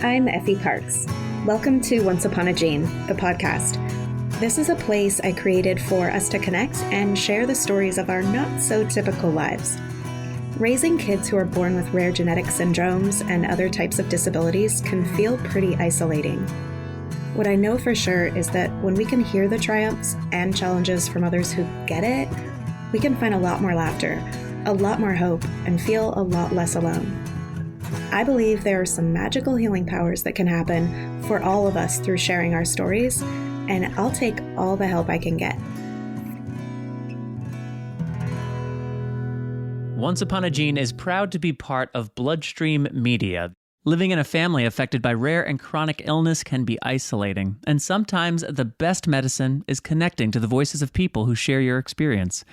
I'm Effie Parks. Welcome to Once Upon a Gene, the podcast. This is a place I created for us to connect and share the stories of our not-so-typical lives. Raising kids who are born with rare genetic syndromes and other types of disabilities can feel pretty isolating. What I know for sure is that when we can hear the triumphs and challenges from others who get it, we can find a lot more laughter, a lot more hope, and feel a lot less alone. I believe there are some magical healing powers that can happen for all of us through sharing our stories, and I'll take all the help I can get. Once Upon a Gene is proud to be part of Bloodstream Media. Living in a family affected by rare and chronic illness can be isolating, and sometimes the best medicine is connecting to the voices of people who share your experience.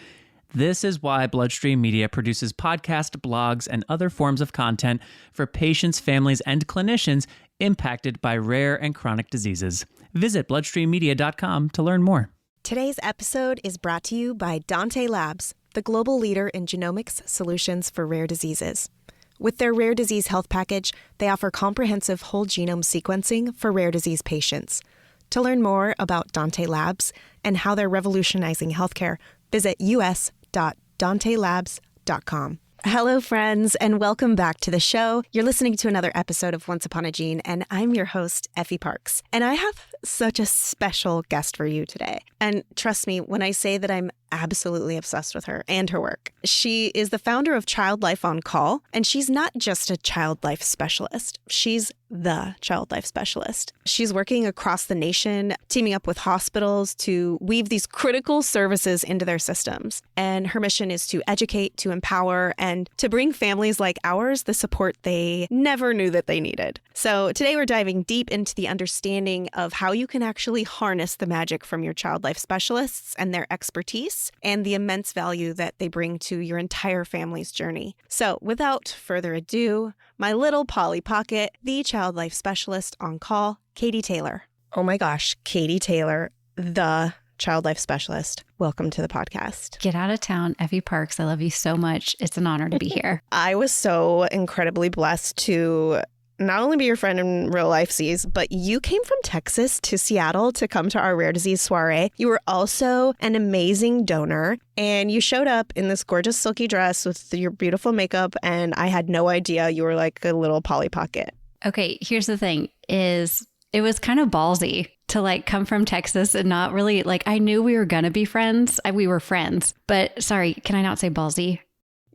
This is why Bloodstream Media produces podcasts, blogs, and other forms of content for patients, families, and clinicians impacted by rare and chronic diseases. Visit bloodstreammedia.com to learn more. Today's episode is brought to you by Dante Labs, the global leader in genomics solutions for rare diseases. With their rare disease health package, they offer comprehensive whole genome sequencing for rare disease patients. To learn more about Dante Labs and how they're revolutionizing healthcare, visit us.dantelabs.com. Hello, friends, and welcome back to the show. You're listening to another episode of Once Upon a Gene, and I'm your host, Effie Parks. And I have such a special guest for you today. And trust me, when I say that I'm absolutely obsessed with her and her work. She is the founder of Child Life on Call, and she's not just a child life specialist. She's the child life specialist. She's working across the nation, teaming up with hospitals to weave these critical services into their systems. And her mission is to educate, to empower, and to bring families like ours the support they never knew that they needed. So today we're diving deep into the understanding of how you can actually harness the magic from your child life specialists and their expertise and the immense value that they bring to your entire family's journey. So without further ado, my little Polly Pocket, the child life specialist on call, Katie Taylor. Oh my gosh, Katie Taylor, the child life specialist. Welcome to the podcast. Get out of town, Effie Parks. I love you so much. It's an honor to be here. I was so incredibly blessed to not only be your friend in real life, C's, but you came from Texas to Seattle to come to our rare disease soiree. You were also an amazing donor, and you showed up in this gorgeous silky dress with your beautiful makeup, and I had no idea you were like a little Polly Pocket. Okay, here's the thing is it was kind of ballsy to like come from Texas and not really like, I knew we were going to be friends. We were friends, but sorry, can I not say ballsy?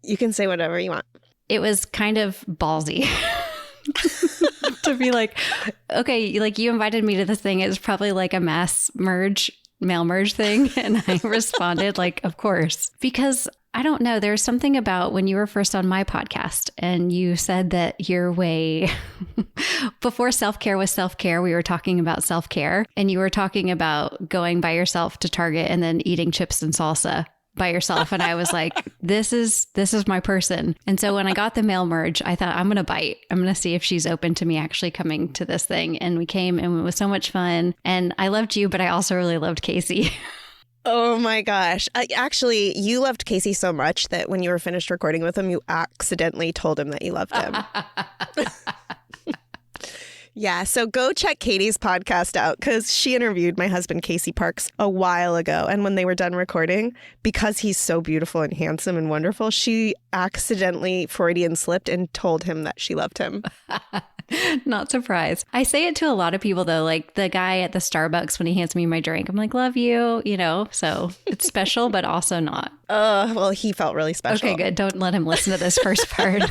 You can say whatever you want. It was kind of ballsy. To be like, okay, like you invited me to this thing. It was probably like a mail merge thing. And I responded like, of course, because I don't know. There's something about when you were first on my podcast and you said that your way before self-care was self-care, we were talking about self-care and you were talking about going by yourself to Target and then eating chips and salsa by yourself. And I was like, this is my person. And so when I got the mail merge, I thought, I'm going to bite. I'm going to see if she's open to me actually coming to this thing. And we came and it was so much fun. And I loved you, but I also really loved Casey. Oh my gosh. Actually, you loved Casey so much that when you were finished recording with him, you accidentally told him that you loved him. Yeah, so go check Katie's podcast out because she interviewed my husband, Casey Parks, a while ago. And when they were done recording, because he's so beautiful and handsome and wonderful, she accidentally Freudian slipped and told him that she loved him. Not surprised. I say it to a lot of people, though, like the guy at the Starbucks when he hands me my drink. I'm like, love you, so it's special, but also not. Well, he felt really special. Okay, good. Don't let him listen to this first part.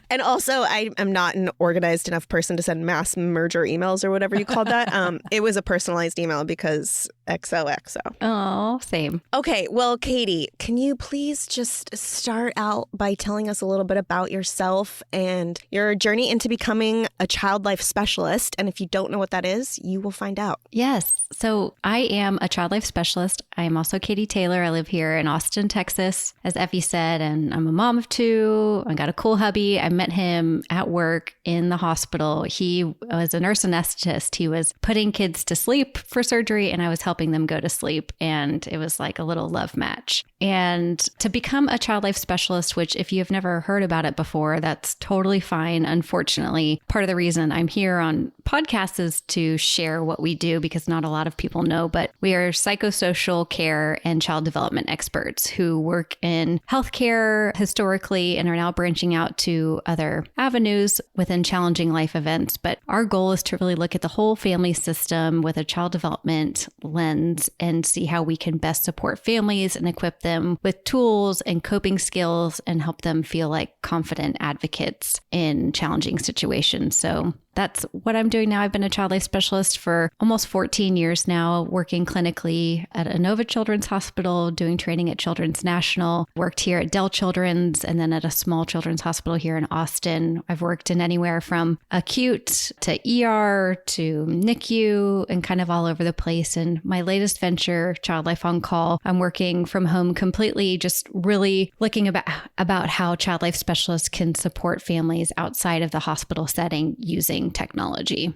And also, I am not an organized enough person to send mass merger emails or whatever you called that. It was a personalized email because XOXO. Oh, same. Okay, well, Katie, can you please just start out by telling us a little bit about yourself and your journey into becoming a child life specialist? And if you don't know what that is, you will find out. Yes. So I am a child life specialist. I am also Katie Taylor. I live here in Austin, Texas, as Effie said, and I'm a mom of two. I got a cool hubby. I met him at work in the hospital. He was a nurse anesthetist. He was putting kids to sleep for surgery, and I was helping them go to sleep. And it was like a little love match. And to become a child life specialist, which if you've never heard about it before, that's totally fine. Unfortunately, part of the reason I'm here on podcasts is to share what we do because not a lot of people know, but we are psychosocial care and child development experts who work in healthcare historically and are now branching out to other avenues within challenging life events. But our goal is to really look at the whole family system with a child development lens and see how we can best support families and equip them with tools and coping skills and help them feel like confident advocates in challenging situations. So that's what I'm doing now. I've been a child life specialist for almost 14 years now, working clinically at Inova Children's Hospital, doing training at Children's National, worked here at Dell Children's, and then at a small children's hospital here in Austin. I've worked in anywhere from acute to ER to NICU and kind of all over the place. And my latest venture, Child Life on Call, I'm working from home completely, just really looking about how child life specialists can support families outside of the hospital setting using technology.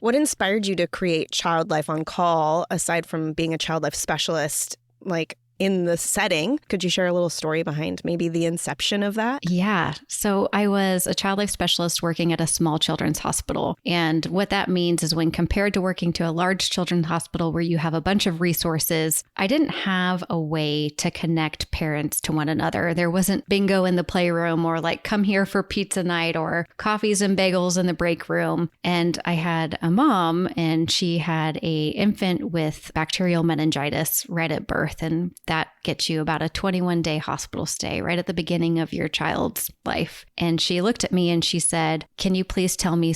What inspired you to create Child Life on Call aside from being a child life specialist, like in the setting? Could you share a little story behind maybe the inception of that? Yeah. So I was a child life specialist working at a small children's hospital. And what that means is when compared to working to a large children's hospital where you have a bunch of resources, I didn't have a way to connect parents to one another. There wasn't bingo in the playroom or like come here for pizza night or coffees and bagels in the break room. And I had a mom and she had a infant with bacterial meningitis right at birth. And that gets you about a 21-day hospital stay right at the beginning of your child's life. And she looked at me and she said, "Can you please tell me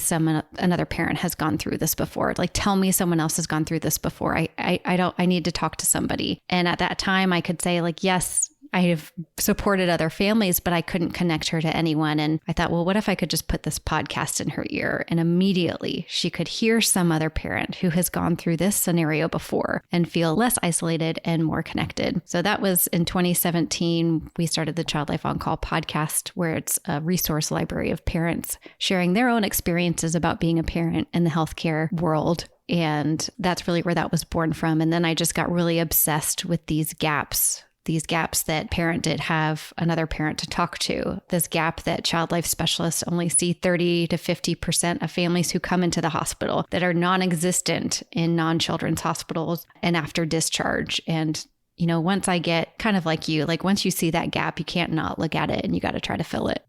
another parent has gone through this before? Like, tell me someone else has gone through this before. I need to talk to somebody." And at that time I could say like, yes, I have supported other families, but I couldn't connect her to anyone. And I thought, well, what if I could just put this podcast in her ear? And immediately she could hear some other parent who has gone through this scenario before and feel less isolated and more connected. So that was in 2017. We started the Child Life on Call podcast, where it's a resource library of parents sharing their own experiences about being a parent in the healthcare world. And that's really where that was born from. And then I just got really obsessed with these gaps that parent did have another parent to talk to, this gap that child life specialists only see 30 to 50% of families who come into the hospital that are non-existent in non-children's hospitals and after discharge. And you know, once I get kind of like you, like once you see that gap, you can't not look at it and you got to try to fill it.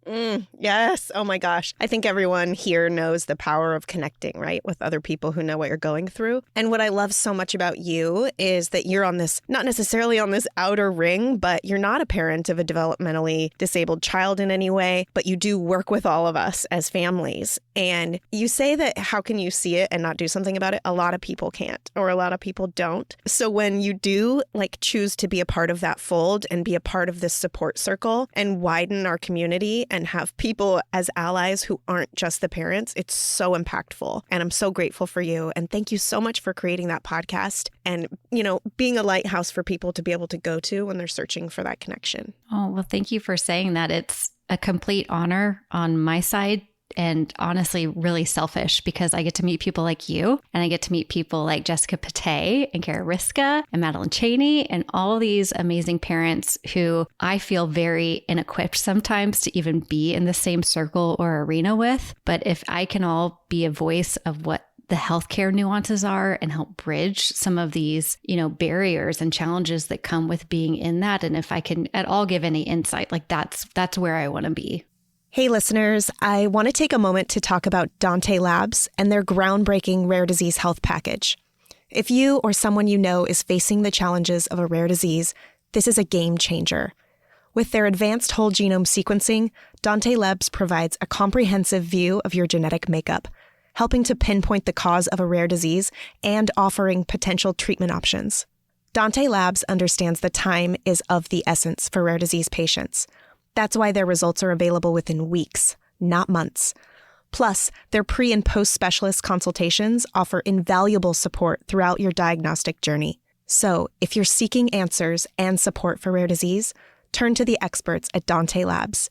Yes. Oh my gosh. I think everyone here knows the power of connecting, right? With other people who know what you're going through. And what I love so much about you is that you're on this, not necessarily on this outer ring, but you're not a parent of a developmentally disabled child in any way, but you do work with all of us as families. And you say that how can you see it and not do something about it? A lot of people can't, or a lot of people don't. So when you do like choose to be a part of that fold and be a part of this support circle and widen our community and have people as allies who aren't just the parents, it's so impactful. And I'm so grateful for you. And thank you so much for creating that podcast and, you know, being a lighthouse for people to be able to go to when they're searching for that connection. Oh, well, thank you for saying that. It's a complete honor on my side. And honestly, really selfish because I get to meet people like you and I get to meet people like Jessica Pate and Kara Riska and Madeline Cheney and all these amazing parents who I feel very inequipped sometimes to even be in the same circle or arena with. But if I can all be a voice of what the healthcare nuances are and help bridge some of these, you know, barriers and challenges that come with being in that. And if I can at all give any insight, like that's where I want to be. Hey listeners, I want to take a moment to talk about Dante Labs and their groundbreaking rare disease health package. If you or someone you know is facing the challenges of a rare disease, this is a game changer. With their advanced whole genome sequencing, Dante Labs provides a comprehensive view of your genetic makeup, helping to pinpoint the cause of a rare disease and offering potential treatment options. Dante Labs understands that time is of the essence for rare disease patients. That's why their results are available within weeks, not months. Plus, their pre- and post-specialist consultations offer invaluable support throughout your diagnostic journey. So, if you're seeking answers and support for rare disease, turn to the experts at Dante Labs.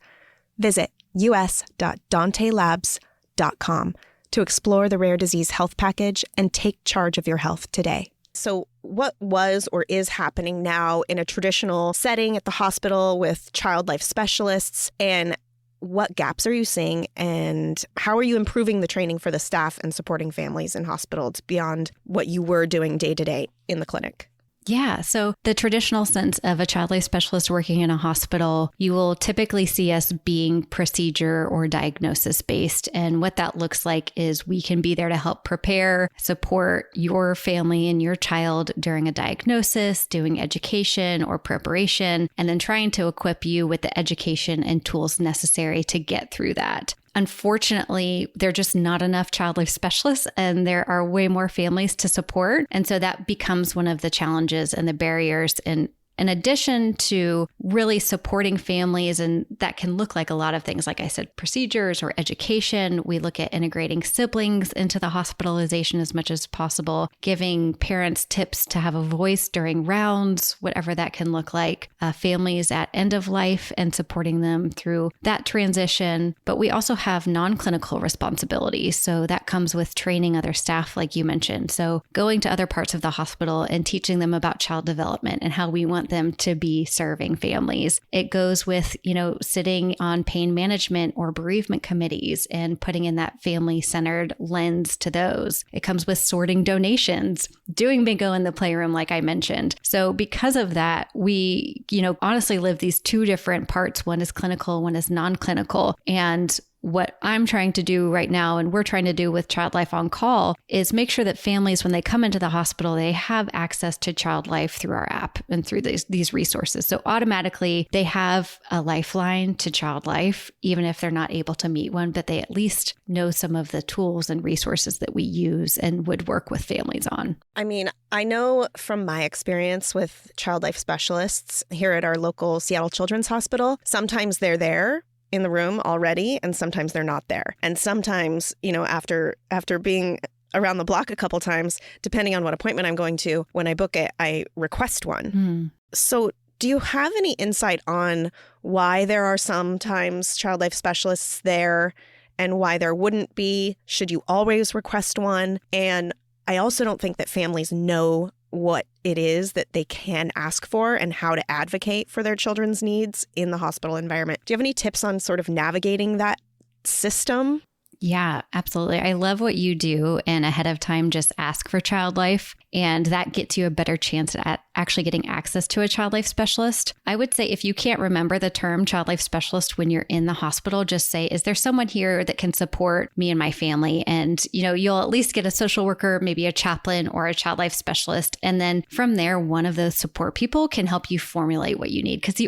Visit us.dantelabs.com to explore the rare disease health package and take charge of your health today. So what was or is happening now in a traditional setting at the hospital with child life specialists, and what gaps are you seeing, and how are you improving the training for the staff and supporting families in hospitals beyond what you were doing day to day in the clinic? Yeah. So the traditional sense of a child life specialist working in a hospital, you will typically see us being procedure or diagnosis based. And what that looks like is we can be there to help prepare, support your family and your child during a diagnosis, doing education or preparation, and then trying to equip you with the education and tools necessary to get through that. Unfortunately, there are just not enough child life specialists, and there are way more families to support. And so that becomes one of the challenges and the barriers. And in addition to really supporting families, and that can look like a lot of things, like I said, procedures or education. We look at integrating siblings into the hospitalization as much as possible, giving parents tips to have a voice during rounds, whatever that can look like, families at end of life and supporting them through that transition. But we also have non-clinical responsibilities. So that comes with training other staff, like you mentioned. So going to other parts of the hospital and teaching them about child development and how we want them to be serving families. It goes with, sitting on pain management or bereavement committees and putting in that family-centered lens to those. It comes with sorting donations, doing bingo in the playroom, like I mentioned. So because of that, we, honestly live these two different parts. One is clinical, one is non-clinical. And what I'm trying to do right now, and we're trying to do with Child Life on Call, is make sure that families, when they come into the hospital, they have access to Child Life through our app and through these resources. So automatically they have a lifeline to Child Life, even if they're not able to meet one, but they at least know some of the tools and resources that we use and would work with families on. I mean, I know from my experience with child life specialists here at our local Seattle Children's Hospital, sometimes they're there in the room already, and sometimes they're not there. And sometimes, after being around the block a couple times, depending on what appointment I'm going to, when I book it, I request one. So do you have any insight on why there are sometimes child life specialists there and why there wouldn't be? Should you always request one? And I also don't think that families know what it is that they can ask for and how to advocate for their children's needs in the hospital environment. Do you have any tips on sort of navigating that system? Yeah, absolutely. I love what you do, and ahead of time, just ask for Child Life, and that gets you a better chance at actually getting access to a child life specialist. I would say if you can't remember the term child life specialist when you're in the hospital, just say, is there someone here that can support me and my family? And, you'll at least get a social worker, maybe a chaplain or a child life specialist. And then from there, one of those support people can help you formulate what you need. Because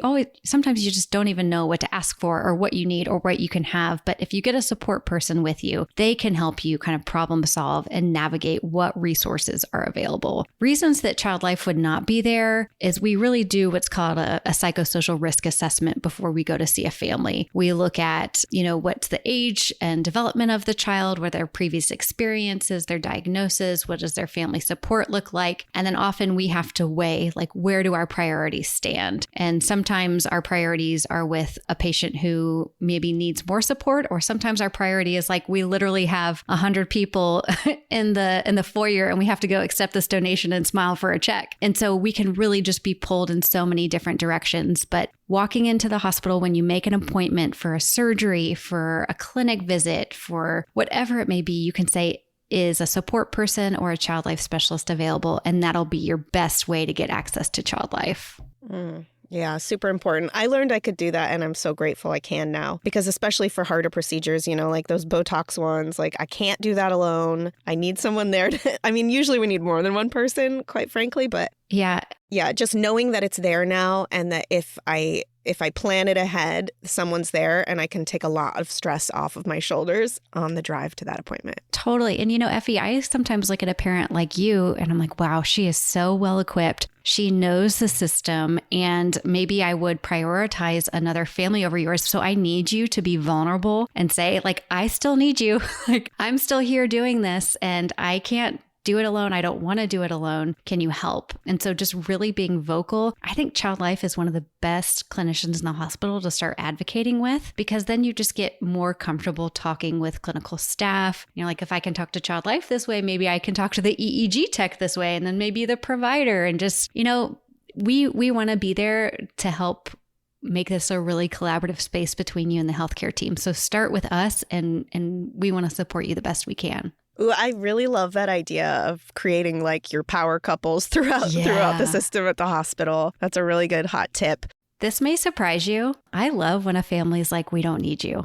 sometimes you just don't even know what to ask for or what you need or what you can have. But if you get a support person with you, they can help you kind of problem solve and navigate what resources are available. Reasons that Child Life would not be there is we really do what's called a psychosocial risk assessment before we go to see a family. We look at, what's the age and development of the child, what are their previous experiences, their diagnosis, what does their family support look like? And then often we have to weigh, like, where do our priorities stand? And sometimes our priorities are with a patient who maybe needs more support, or sometimes our priority is like, we literally have 100 people in the foyer and we have to go accept this donation and smile for a check. And so we can really just be pulled in so many different directions. But walking into the hospital when you make an appointment for a surgery, for a clinic visit, for whatever it may be, you can say, is a support person or a child life specialist available? And that'll be your best way to get access to Child Life. Yeah, super important. I learned I could do that, and I'm so grateful I can now, because especially for harder procedures, like those Botox ones, like I can't do that alone. I need someone there usually we need more than one person, quite frankly, but yeah, just knowing that it's there now, and that if I plan it ahead, someone's there and I can take a lot of stress off of my shoulders on the drive to that appointment. Totally. And Effie, I sometimes look at a parent like you and I'm like, wow, she is so well equipped. She knows the system, and maybe I would prioritize another family over yours. So I need you to be vulnerable and say, like, I still need you. Like, I'm still here doing this, and I can't do it alone. I don't want to do it alone. Can you help? And so just really being vocal. I think Child Life is one of the best clinicians in the hospital to start advocating with, because then you just get more comfortable talking with clinical staff. You know, like if I can talk to Child Life this way, maybe I can talk to the EEG tech this way, and then maybe the provider, and just, you know, we want to be there to help make this a really collaborative space between you and the healthcare team. So start with us, and we want to support you the best we can. Ooh, I really love that idea of creating like your power couples throughout the system at the hospital. That's a really good hot tip. This may surprise you. I love when a family's like, we don't need you.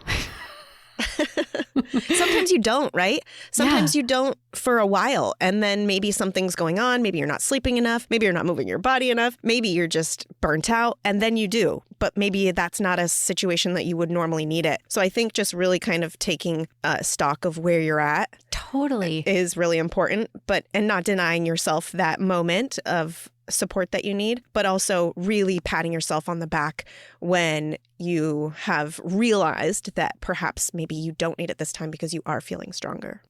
Sometimes you don't, right? Sometimes you don't for a while, and then maybe something's going on. Maybe you're not sleeping enough. Maybe you're not moving your body enough. Maybe you're just burnt out, and then you do. But maybe that's not a situation that you would normally need it. So I think just really kind of taking stock of where you're at totally is really important, and not denying yourself that moment of support that you need, but also really patting yourself on the back when you have realized that perhaps maybe you don't need it this time because you are feeling stronger.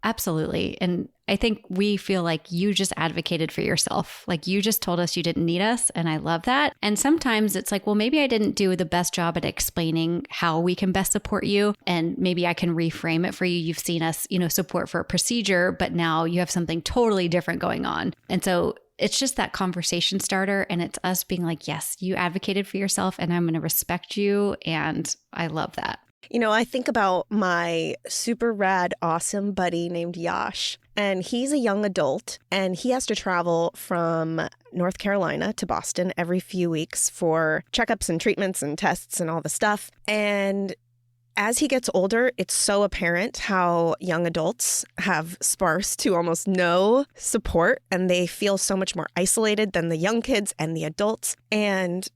Absolutely. And I think we feel like you just advocated for yourself. Like you just told us you didn't need us. And I love that. And sometimes it's like, well, maybe I didn't do the best job at explaining how we can best support you. And maybe I can reframe it for you. You've seen us, support for a procedure, but now you have something totally different going on. And so it's just that conversation starter, and it's us being like, yes, you advocated for yourself and I'm going to respect you. And I love that. I think about my super rad, awesome buddy named Yash, and he's a young adult, and he has to travel from North Carolina to Boston every few weeks for checkups and treatments and tests and all the stuff. And as he gets older, it's so apparent how young adults have sparse to almost no support, and they feel so much more isolated than the young kids and the adults. And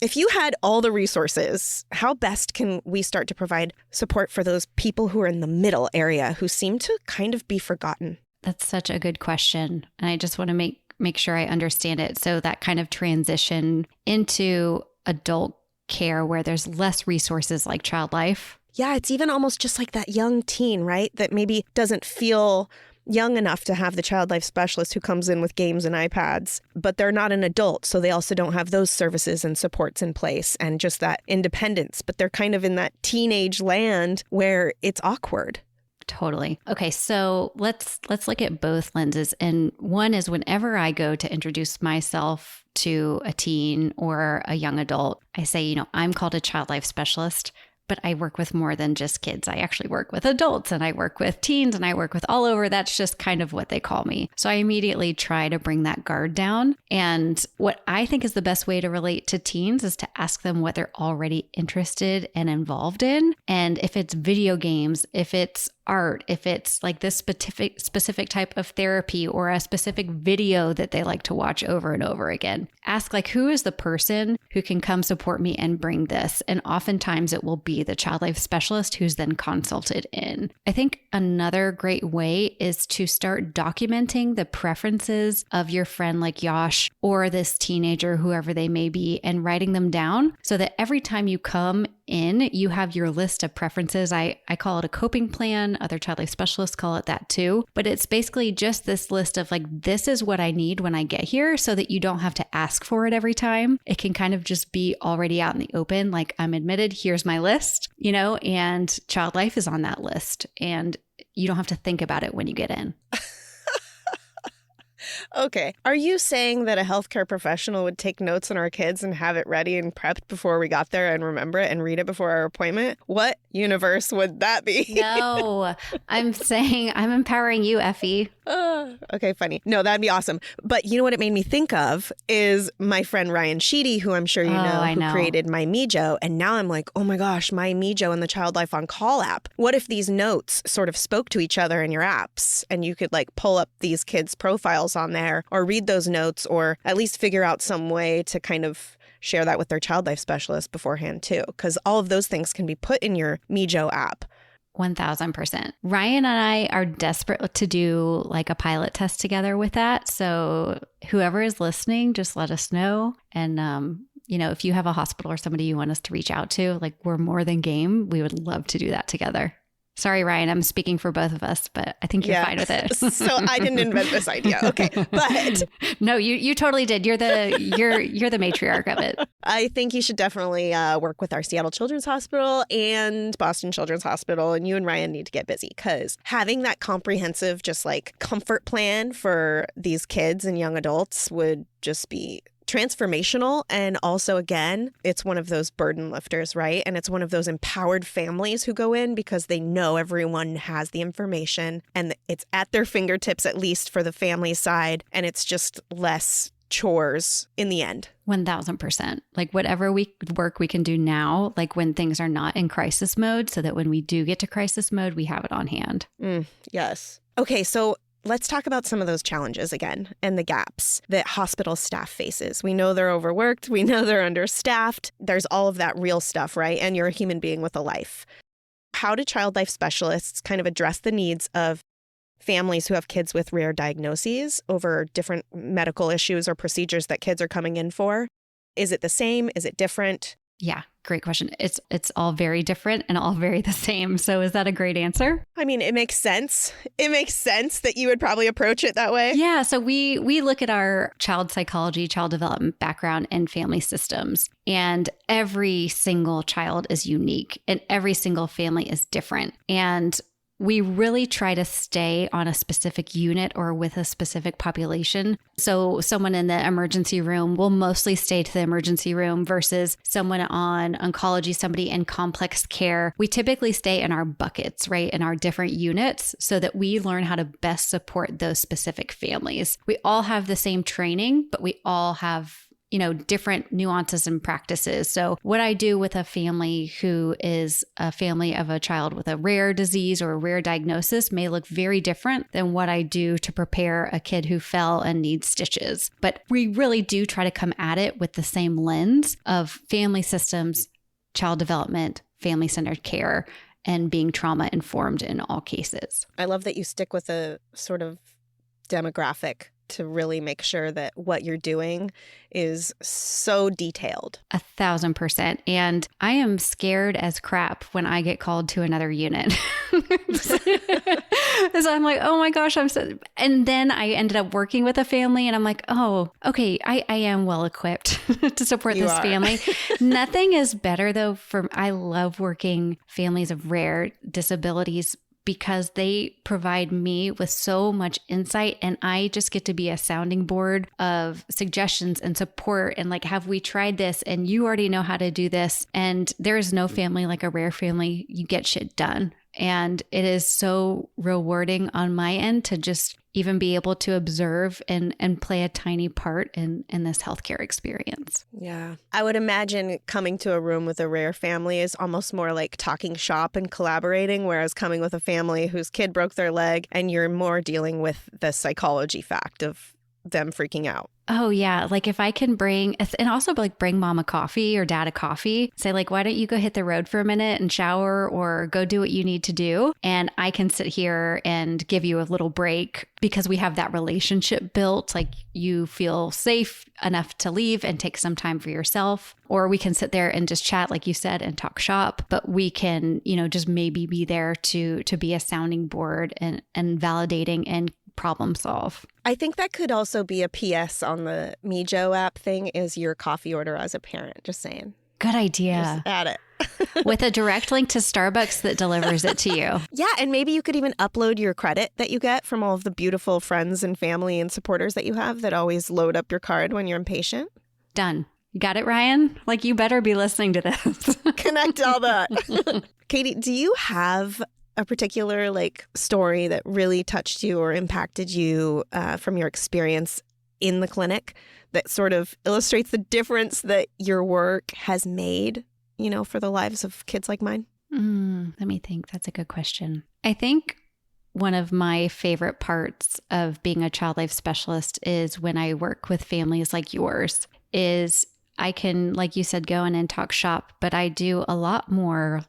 if you had all the resources, how best can we start to provide support for those people who are in the middle area who seem to kind of be forgotten? That's such a good question. And I just want to make sure I understand it. So that kind of transition into adult care where there's less resources like Child Life. Yeah, it's even almost just like that young teen, right? That maybe doesn't feel young enough to have the child life specialist who comes in with games and iPads, but they're not an adult. So they also don't have those services and supports in place and just that independence. But they're kind of in that teenage land where it's awkward. Totally. Okay, so let's look at both lenses. And one is whenever I go to introduce myself to a teen or a young adult, I say, I'm called a child life specialist, but I work with more than just kids. I actually work with adults, and I work with teens, and I work with all over. That's just kind of what they call me. So I immediately try to bring that guard down. And what I think is the best way to relate to teens is to ask them what they're already interested and involved in. And if it's video games, if it's art, if it's like this specific type of therapy or a specific video that they like to watch over and over again. Ask who is the person who can come support me and bring this? And oftentimes it will be the child life specialist who's then consulted in. I think another great way is to start documenting the preferences of your friend like Yash or this teenager, whoever they may be, and writing them down so that every time you come in, you have your list of preferences. I call it a coping plan. Other child life specialists call it that too. But it's basically just this list of this is what I need when I get here so that you don't have to ask for it every time. It can kind of just be already out in the open. I'm admitted, here's my list, and child life is on that list. And you don't have to think about it when you get in. Okay. Are you saying that a healthcare professional would take notes on our kids and have it ready and prepped before we got there and remember it and read it before our appointment? What universe would that be? No, I'm saying I'm empowering you, Effie. Okay, funny. No, that'd be awesome. But you know what it made me think of is my friend Ryan Sheedy, who I'm sure you know, who created My Mijo. And now I'm like, oh my gosh, My Mijo and the Child Life on Call app. What if these notes sort of spoke to each other in your apps and you could pull up these kids' profiles on there or read those notes or at least figure out some way to kind of share that with their child life specialist beforehand too. Because all of those things can be put in your Mijo app. 1000%. Ryan and I are desperate to do a pilot test together with that. So whoever is listening, just let us know. And, if you have a hospital or somebody you want us to reach out to, we're more than game. We would love to do that together. Sorry, Ryan, I'm speaking for both of us, but I think you're fine with it. So I didn't invent this idea. Okay. But no, you totally did. You're the matriarch of it. I think you should definitely work with our Seattle Children's Hospital and Boston Children's Hospital. And you and Ryan need to get busy because having that comprehensive, just like comfort plan for these kids and young adults would just be transformational. And also, again, it's one of those burden lifters, right? And it's one of those empowered families who go in because they know everyone has the information and it's at their fingertips, at least for the family side. And it's just less chores in the end. 1000%. Like whatever work we can do now, like when things are not in crisis mode, so that when we do get to crisis mode, we have it on hand. Yes. Okay, so let's talk about some of those challenges again and the gaps that hospital staff faces. We know they're overworked. We know they're understaffed. There's all of that real stuff, right? And you're a human being with a life. How do child life specialists kind of address the needs of families who have kids with rare diagnoses over different medical issues or procedures that kids are coming in for? Is it the same? Is it different? Yeah, great question. It's all very different and all very the same. So is that a great answer? I mean, it makes sense. It makes sense that you would probably approach it that way. Yeah. So we look at our child psychology, child development background and family systems. And every single child is unique and every single family is different. And we really try to stay on a specific unit or with a specific population. So someone in the emergency room will mostly stay to the emergency room versus someone on oncology, somebody in complex care. We typically stay in our buckets, right? In our different units so that we learn how to best support those specific families. We all have the same training, but we all have different nuances and practices. So what I do with a family who is a family of a child with a rare disease or a rare diagnosis may look very different than what I do to prepare a kid who fell and needs stitches. But we really do try to come at it with the same lens of family systems, child development, family-centered care, and being trauma-informed in all cases. I love that you stick with a sort of demographic to really make sure that what you're doing is so detailed. 1,000%. And I am scared as crap when I get called to another unit. So I'm like, oh my gosh, and then I ended up working with a family and I'm like, oh, okay, I am well equipped to support this family. Nothing is better though I love working families of rare disabilities because they provide me with so much insight and I just get to be a sounding board of suggestions and support and like, have we tried this? And you already know how to do this. And there is no family like a rare family. You get shit done. And it is so rewarding on my end to just even be able to observe and play a tiny part in this healthcare experience. Yeah. I would imagine coming to a room with a rare family is almost more like talking shop and collaborating, whereas coming with a family whose kid broke their leg and you're more dealing with the psychology fact of them freaking out. Oh yeah. Like if I can bring mom a coffee or dad a coffee, say like, why don't you go hit the road for a minute and shower or go do what you need to do? And I can sit here and give you a little break because we have that relationship built. Like you feel safe enough to leave and take some time for yourself, or we can sit there and just chat, like you said, and talk shop, but we can, just maybe be there to be a sounding board and validating and problem solve. I think that could also be a PS on the MeJo app thing is your coffee order as a parent. Just saying. Good idea. Just add it. With a direct link to Starbucks that delivers it to you. Yeah. And maybe you could even upload your credit that you get from all of the beautiful friends and family and supporters that you have that always load up your card when you're impatient. Done. You got it, Ryan? Like you better be listening to this. Connect all that. Katie, do you have a particular story that really touched you or impacted you from your experience in the clinic that sort of illustrates the difference that your work has made, for the lives of kids like mine? Let me think. That's a good question. I think one of my favorite parts of being a child life specialist is when I work with families like yours is I can, like you said, go in and talk shop, but I do a lot more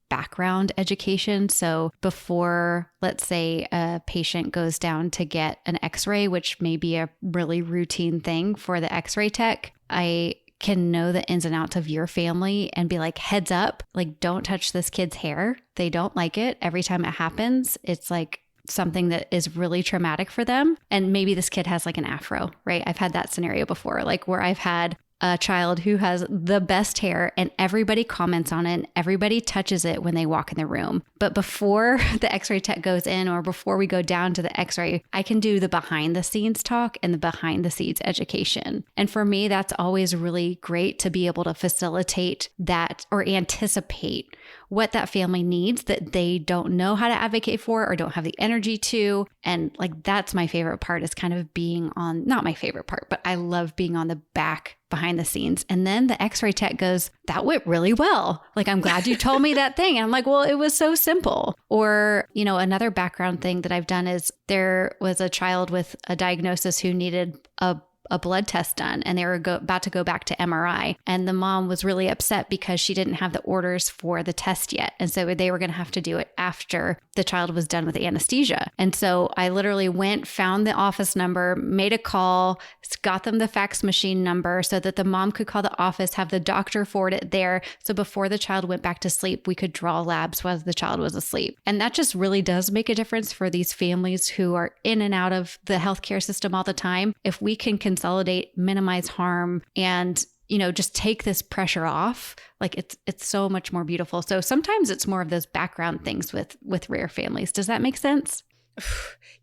background education. So before, let's say, a patient goes down to get an x-ray, which may be a really routine thing for the x-ray tech, I can know the ins and outs of your family and be like, heads up, like, don't touch this kid's hair. They don't like it. Every time it happens, it's like something that is really traumatic for them. And maybe this kid has like an afro, right? I've had that scenario before, like where I've had a child who has the best hair and everybody comments on it and everybody touches it when they walk in the room. But before the x-ray tech goes in or before we go down to the x-ray, I can do the behind the scenes talk and the behind the scenes education. And for me, that's always really great to be able to facilitate that or anticipate what that family needs that they don't know how to advocate for or don't have the energy to. And like, that's my favorite part, is kind of being on, not my favorite part, but I love being on the back behind the scenes. And then the x-ray tech goes, that went really well. Like, I'm glad you told me that thing. And I'm like, well, it was so simple. Or, you know, another background thing that I've done is there was a child with a diagnosis who needed a blood test done, and they were about to go back to MRI. And the mom was really upset because she didn't have the orders for the test yet. And so they were going to have to do it after the child was done with anesthesia. And so I literally went, found the office number, made a call, got them the fax machine number so that the mom could call the office, have the doctor forward it there. So before the child went back to sleep, we could draw labs while the child was asleep. And that just really does make a difference for these families who are in and out of the healthcare system all the time. If we can consolidate, minimize harm, and, you know, just take this pressure off, like it's so much more beautiful. So sometimes it's more of those background things with rare families. Does that make sense?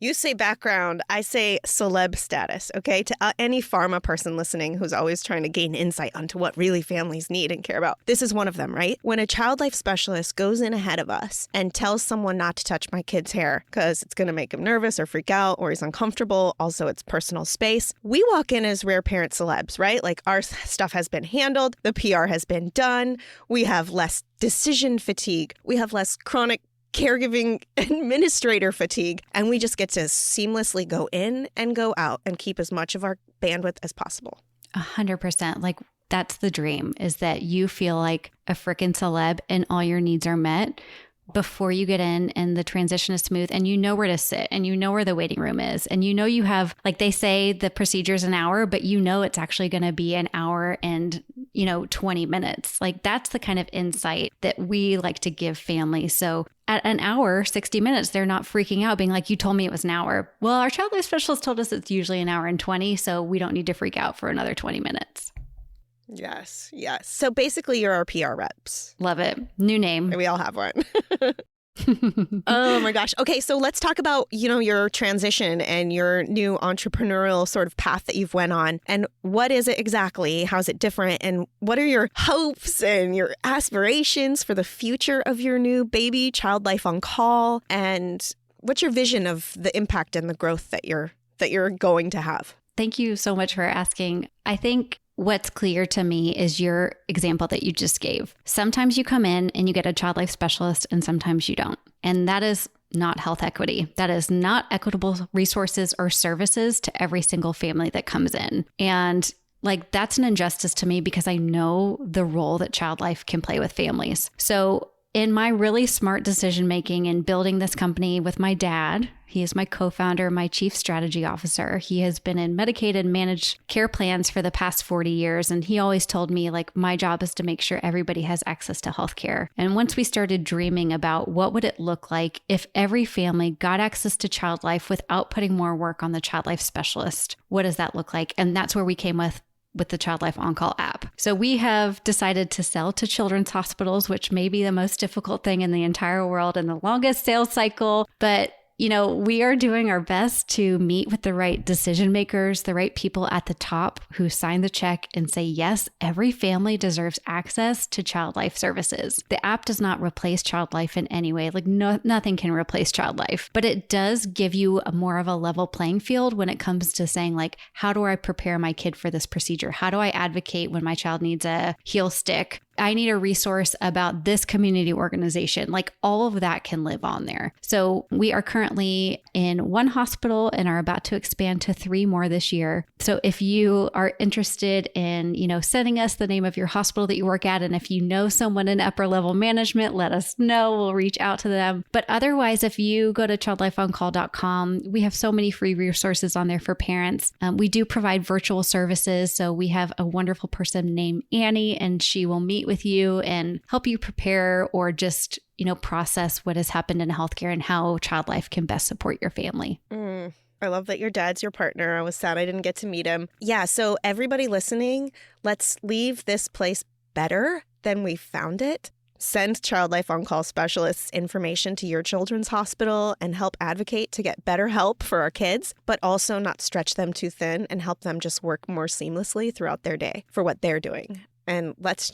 You say background, I say celeb status, okay? To any pharma person listening who's always trying to gain insight onto what really families need and care about. This is one of them, right? When a child life specialist goes in ahead of us and tells someone not to touch my kid's hair because it's going to make him nervous or freak out or he's uncomfortable, also it's personal space, we walk in as rare parent celebs, right? Like, our stuff has been handled, the PR has been done, we have less decision fatigue, we have less chronic caregiving administrator fatigue, and we just get to seamlessly go in and go out and keep as much of our bandwidth as possible. 100%. Like, that's the dream, is that you feel like a freaking celeb and all your needs are met before you get in and the transition is smooth and you know where to sit and you know where the waiting room is. And you know, you have, like they say, the procedure's an hour, but you know it's actually going to be an hour and, 20 minutes. Like, that's the kind of insight that we like to give families. So at an hour, 60 minutes, they're not freaking out being like, you told me it was an hour. Well, our child life specialist told us it's usually an hour and 20, so we don't need to freak out for another 20 minutes. Yes. So basically, you're our PR reps. Love it. New name. We all have one. Oh my gosh. Okay, so let's talk about, your transition and your new entrepreneurial sort of path that you've went on. And what is it exactly? How's it different? And what are your hopes and your aspirations for the future of your new baby, Child Life on Call? And what's your vision of the impact and the growth that you're going to have? Thank you so much for asking. I think what's clear to me is your example that you just gave. Sometimes you come in and you get a child life specialist and sometimes you don't. And that is not health equity. That is not equitable resources or services to every single family that comes in. And that's an injustice to me because I know the role that child life can play with families. So in my really smart decision making and building this company with my dad, he is my co-founder, my chief strategy officer. He has been in Medicaid and managed care plans for the past 40 years. And he always told me, my job is to make sure everybody has access to healthcare. And once we started dreaming about what would it look like if every family got access to child life without putting more work on the child life specialist, what does that look like? And that's where we came with the Child Life On Call app. So we have decided to sell to children's hospitals, which may be the most difficult thing in the entire world and the longest sales cycle. But we are doing our best to meet with the right decision makers, the right people at the top who sign the check and say, yes, every family deserves access to child life services. The app does not replace child life in any way. Nothing can replace child life, but it does give you more of a level playing field when it comes to saying, how do I prepare my kid for this procedure? How do I advocate when my child needs a heel stick? I need a resource about this community organization. Like all of that can live on there. So we are currently in one hospital and are about to expand to 3 more this year. So if you are interested in, sending us the name of your hospital that you work at, and if you know someone in upper level management, let us know. We'll reach out to them. But otherwise, if you go to childlifeoncall.com, we have so many free resources on there for parents. We do provide virtual services. So we have a wonderful person named Annie, and she will meet with you and help you prepare or just, process what has happened in healthcare and how Child Life can best support your family. I love that your dad's your partner. I was sad I didn't get to meet him. Yeah, so everybody listening, let's leave this place better than we found it. Send Child Life On Call specialists information to your children's hospital and help advocate to get better help for our kids, but also not stretch them too thin and help them just work more seamlessly throughout their day for what they're doing. And let's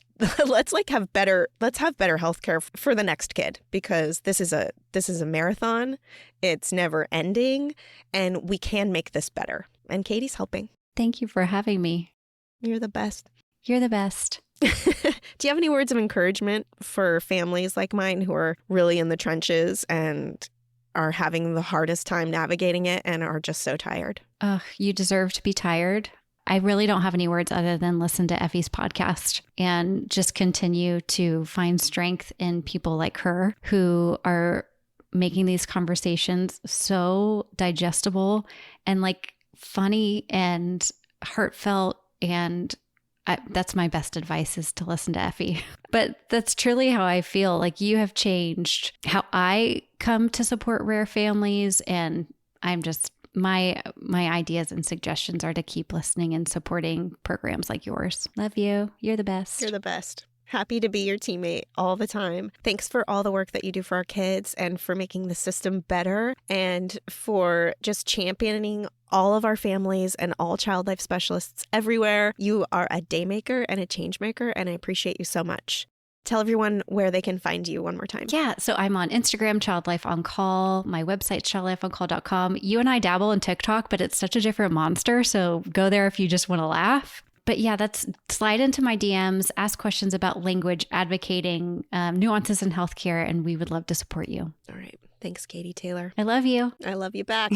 have better healthcare for the next kid, because this is a marathon. It's never ending, and we can make this better. And Katie's helping. Thank you for having me. You're the best. You're the best. Do you have any words of encouragement for families like mine who are really in the trenches and are having the hardest time navigating it and are just so tired? You deserve to be tired. I really don't have any words other than listen to Effie's podcast and just continue to find strength in people like her who are making these conversations so digestible and like funny and heartfelt. And that's my best advice, is to listen to Effie. But that's truly how I feel. Like, you have changed how I come to support rare families. And I'm just, my ideas and suggestions are to keep listening and supporting programs like yours. Love you. You're the best. You're the best. Happy to be your teammate all the time. Thanks for all the work that you do for our kids and for making the system better and for just championing all of our families and all child life specialists everywhere. You are a day maker and a change maker, and I appreciate you so much. Tell everyone where they can find you one more time. Yeah. So I'm on Instagram, Child Life On Call. My website, childlifeoncall.com. You and I dabble in TikTok, but it's such a different monster. So go there if you just want to laugh. But yeah, slide into my DMs, ask questions about language, advocating, nuances in healthcare, and we would love to support you. All right. Thanks, Katie Taylor. I love you. I love you back.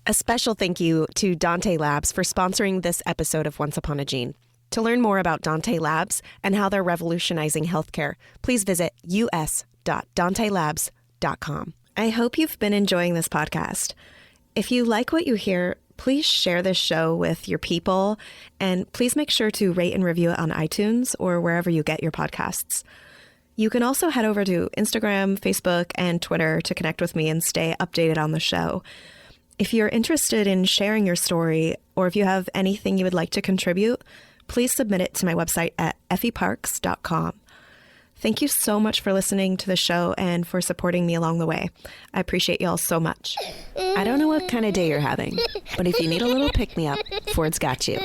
A special thank you to Dante Labs for sponsoring this episode of Once Upon a Gene. To learn more about Dante Labs and how they're revolutionizing healthcare, please visit us.dantelabs.com. I hope you've been enjoying this podcast. If you like what you hear, please share this show with your people, and please make sure to rate and review it on iTunes or wherever you get your podcasts. You can also head over to Instagram, Facebook, and Twitter to connect with me and stay updated on the show. If you're interested in sharing your story, or if you have anything you would like to contribute, please submit it to my website at effieparks.com. Thank you so much for listening to the show and for supporting me along the way. I appreciate y'all so much. I don't know what kind of day you're having, but if you need a little pick-me-up, Ford's got you.